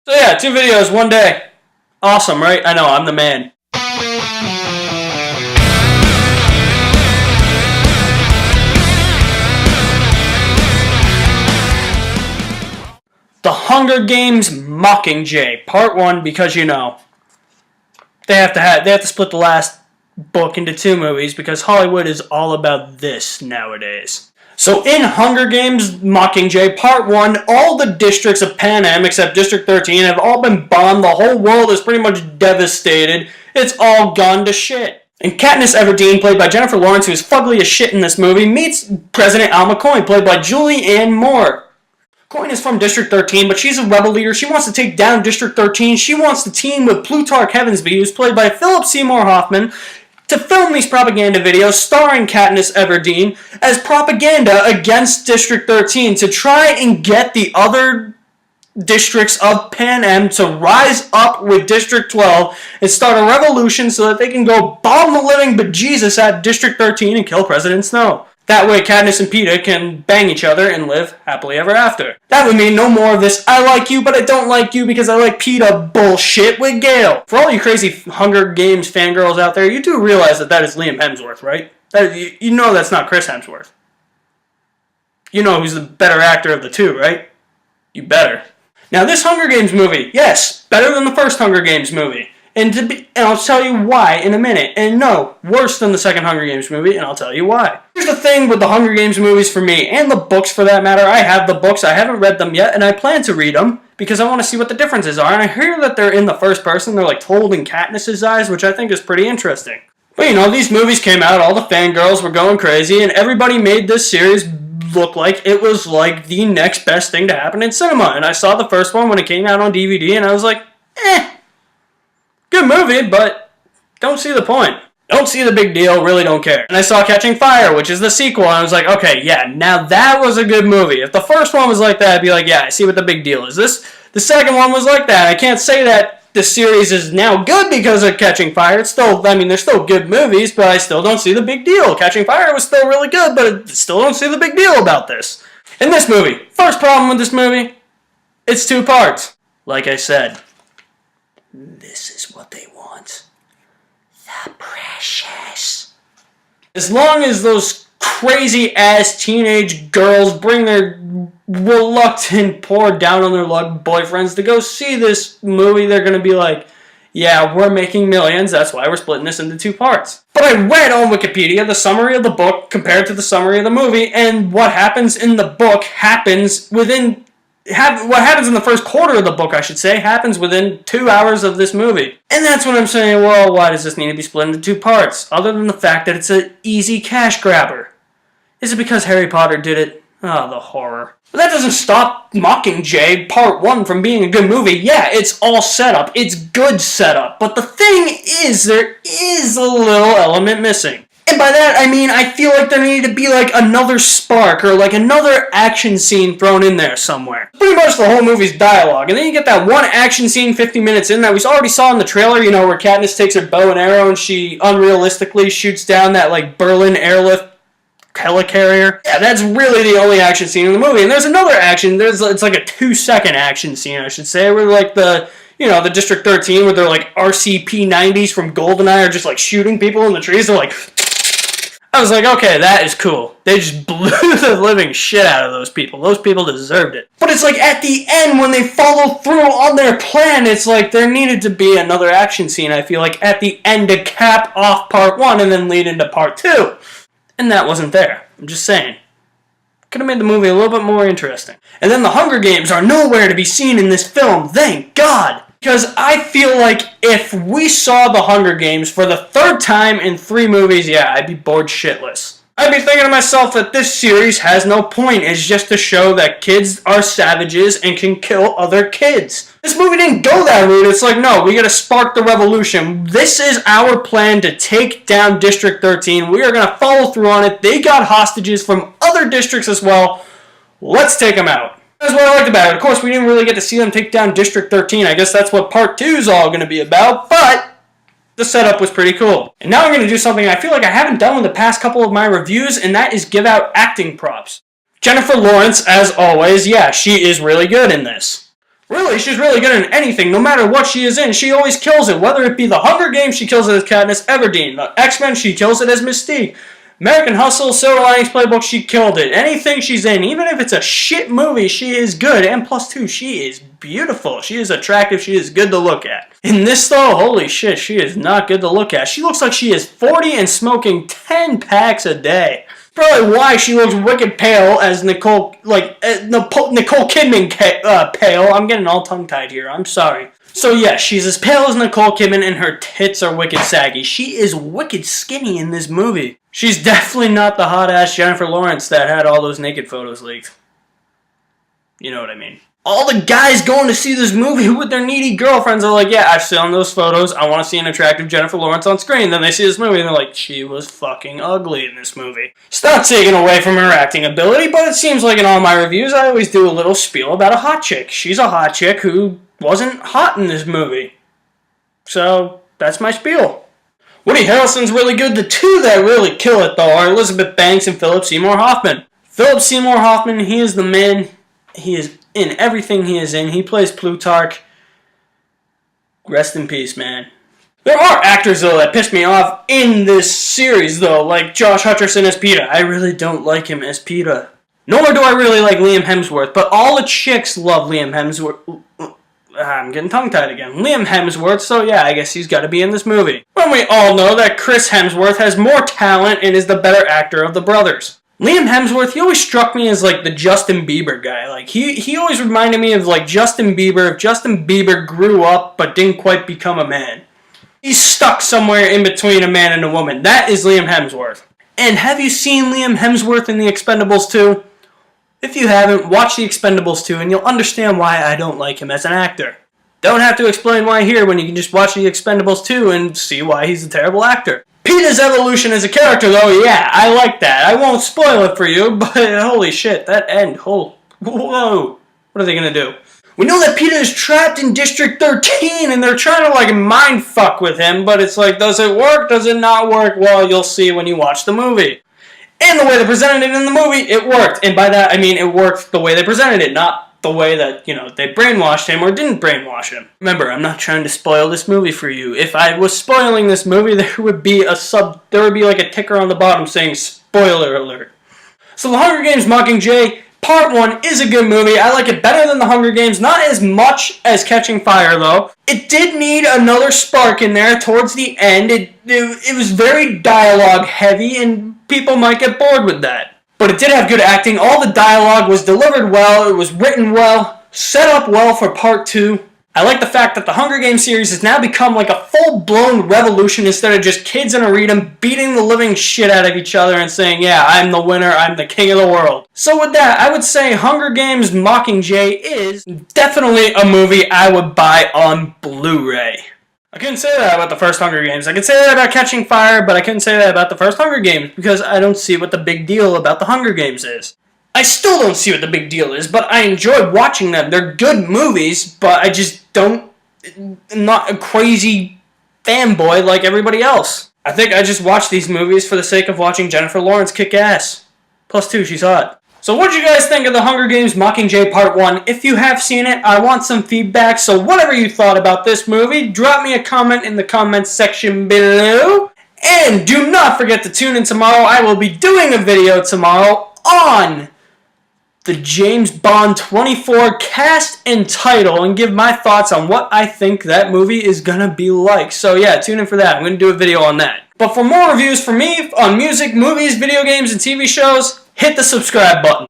So yeah, 2 videos, 1 day. Awesome, right? I know, I'm the man. The Hunger Games Mockingjay, Part 1, because you know, they have to split the last book into 2 movies because Hollywood is all about this nowadays. So in Hunger Games Mockingjay Part 1, all the districts of Pan Am except District 13 have all been bombed. The whole world is pretty much devastated. It's all gone to shit. And Katniss Everdeen, played by Jennifer Lawrence, who is fugly as shit in this movie, meets President Alma Coin, played by Julie Ann Moore. Coin is from District 13, but she's a rebel leader. She wants to take down District 13. She wants to team with Plutarch Heavensbee, who's played by Philip Seymour Hoffman, to film these propaganda videos starring Katniss Everdeen as propaganda against District 13 to try and get the other districts of Pan Am to rise up with District 12 and start a revolution so that they can go bomb the living bejesus at District 13 and kill President Snow. That way Katniss and Peeta can bang each other and live happily ever after. That would mean no more of this I like you but I don't like you because I like Peeta bullshit with Gale. For all you crazy Hunger Games fangirls out there, you do realize that is Liam Hemsworth, right? You know that's not Chris Hemsworth. You know who's the better actor of the 2, right? You better. Now this Hunger Games movie, yes, better than the first Hunger Games movie. And I'll tell you why in a minute. And no, worse than the second Hunger Games movie, and I'll tell you why. Here's the thing with the Hunger Games movies for me, and the books for that matter. I have the books, I haven't read them yet, and I plan to read them, because I want to see what the differences are. And I hear that they're in the first person, they're like told in Katniss's eyes, which I think is pretty interesting. But you know, these movies came out, all the fangirls were going crazy, and everybody made this series look like it was like the next best thing to happen in cinema. And I saw the first one when it came out on DVD, and I was like, good movie, but don't see the point. Don't see the big deal, really don't care. And I saw Catching Fire, which is the sequel, and I was like, okay, yeah, now that was a good movie. If the first one was like that, I'd be like, yeah, I see what the big deal is. The second one was like that. I can't say that the series is now good because of Catching Fire. It's still, I mean, they're still good movies, but I still don't see the big deal. Catching Fire was still really good, but I still don't see the big deal about this. In this movie, first problem with this movie, it's 2 parts. Like I said, this is what they want. The precious. As long as those crazy-ass teenage girls bring their reluctant, poor, down-on-their-luck boyfriends to go see this movie, they're going to be like, yeah, we're making millions, that's why we're splitting this into 2 parts. But I read on Wikipedia the summary of the book compared to the summary of the movie, and what happens in the book happens within... what happens in the first quarter of the book, I should say, happens within 2 hours of this movie. And that's when I'm saying, well, why does this need to be split into 2 parts? Other than the fact that it's an easy cash grabber. Is it because Harry Potter did it? Oh, the horror. But that doesn't stop Mockingjay Part 1 from being a good movie. Yeah, it's all setup. It's good setup. But the thing is, there is a little element missing. And by that, I mean, I feel like there needed to be, like, another spark or, like, another action scene thrown in there somewhere. Pretty much the whole movie's dialogue. And then you get that one action scene 50 minutes in that we already saw in the trailer, you know, where Katniss takes her bow and arrow and she unrealistically shoots down that, like, Berlin airlift helicarrier. Yeah, that's really the only action scene in the movie. And there's another action, it's like a 2-second action scene, I should say, where, like, the District 13, where they're, like, RCP-90s from GoldenEye are just, like, shooting people in the trees. They're like... I was like, okay, that is cool. They just blew the living shit out of those people. Those people deserved it. But it's like at the end, when they follow through on their plan, it's like there needed to be another action scene, I feel like, at the end to cap off Part 1 and then lead into Part 2. And that wasn't there. I'm just saying. Could have made the movie a little bit more interesting. And then the Hunger Games are nowhere to be seen in this film. Thank God! Because I feel like if we saw the Hunger Games for the 3rd time in 3 movies, yeah, I'd be bored shitless. I'd be thinking to myself that this series has no point. It's just to show that kids are savages and can kill other kids. This movie didn't go that route. It's like, no, we gotta spark the revolution. This is our plan to take down District 13. We are gonna follow through on it. They got hostages from other districts as well. Let's take them out. That's what I liked about it. Of course, we didn't really get to see them take down District 13. I guess that's what Part 2 is all going to be about, but the setup was pretty cool. And now I'm going to do something I feel like I haven't done with the past couple of my reviews, and that is give out acting props. Jennifer Lawrence, as always, yeah, she is really good in this. Really, she's really good in anything, no matter what she is in. She always kills it. Whether it be the Hunger Games, she kills it as Katniss Everdeen. The X-Men, she kills it as Mystique. American Hustle, Silver Linings Playbook, she killed it. Anything she's in, even if it's a shit movie, she is good. And plus two, she is beautiful. She is attractive. She is good to look at. In this though, holy shit, she is not good to look at. She looks like she is 40 and smoking 10 packs a day. Probably why she looks wicked pale as Nicole Kidman pale. I'm getting all tongue-tied here. I'm sorry. So yeah, she's as pale as Nicole Kidman and her tits are wicked saggy. She is wicked skinny in this movie. She's definitely not the hot-ass Jennifer Lawrence that had all those naked photos leaked. You know what I mean. All the guys going to see this movie with their needy girlfriends are like, yeah, I've seen those photos. I want to see an attractive Jennifer Lawrence on screen. Then they see this movie and they're like, she was fucking ugly in this movie. It's not taken away from her acting ability, but it seems like in all my reviews, I always do a little spiel about a hot chick. She's a hot chick who wasn't hot in this movie. So, that's my spiel. Woody Harrelson's really good. The two that really kill it, though, are Elizabeth Banks and Philip Seymour Hoffman. Philip Seymour Hoffman, he is the man. He is in everything he is in. He plays Plutarch. Rest in peace, man. There are actors, though, that piss me off in this series, though, like Josh Hutcherson as Peeta. I really don't like him as Peeta. Nor do I really like Liam Hemsworth, but all the chicks love Liam Hemsworth. I'm getting tongue-tied again. Liam Hemsworth, so yeah, I guess he's got to be in this movie. When we all know that Chris Hemsworth has more talent and is the better actor of the brothers. Liam Hemsworth, he always struck me as like the Justin Bieber guy. Like he always reminded me of like Justin Bieber. If Justin Bieber grew up but didn't quite become a man. He's stuck somewhere in between a man and a woman. That is Liam Hemsworth. And have you seen Liam Hemsworth in The Expendables 2? If you haven't, watch The Expendables 2 and you'll understand why I don't like him as an actor. Don't have to explain why here when you can just watch The Expendables 2 and see why he's a terrible actor. Peeta's evolution as a character, though, yeah, I like that. I won't spoil it for you, but holy shit, that end, whoa. What are they gonna do? We know that Peeta is trapped in District 13 and they're trying to like mind fuck with him, but it's like, does it work? Does it not work? Well, you'll see when you watch the movie. And the way they presented it in the movie, it worked. And by that, I mean it worked the way they presented it, not the way that, they brainwashed him or didn't brainwash him. Remember, I'm not trying to spoil this movie for you. If I was spoiling this movie, there would be like a ticker on the bottom saying, spoiler alert. So The Hunger Games Mockingjay, Part 1 is a good movie. I like it better than The Hunger Games. Not as much as Catching Fire, though. It did need another spark in there towards the end. It was very dialogue heavy, and people might get bored with that. But it did have good acting. All the dialogue was delivered well. It was written well. Set up well for Part 2. I like the fact that the Hunger Games series has now become like a full-blown revolution instead of just kids in a arena beating the living shit out of each other and saying, yeah, I'm the winner, I'm the king of the world. So with that, I would say Hunger Games Mockingjay is definitely a movie I would buy on Blu-ray. I couldn't say that about the first Hunger Games. I could say that about Catching Fire, but I couldn't say that about the first Hunger Games because I don't see what the big deal about the Hunger Games is. I still don't see what the big deal is, but I enjoy watching them. They're good movies, but I just I'm not a crazy fanboy like everybody else. I think I just watch these movies for the sake of watching Jennifer Lawrence kick ass. Plus 2, she's hot. So what do you guys think of The Hunger Games Mockingjay Part 1? If you have seen it, I want some feedback, so whatever you thought about this movie, drop me a comment in the comments section below. And do not forget to tune in tomorrow. I will be doing a video tomorrow on the James Bond 24 cast and title and give my thoughts on what I think that movie is gonna be like. So yeah, tune in for that. I'm gonna do a video on that. But for more reviews from me on music, movies, video games, and TV shows, hit the subscribe button.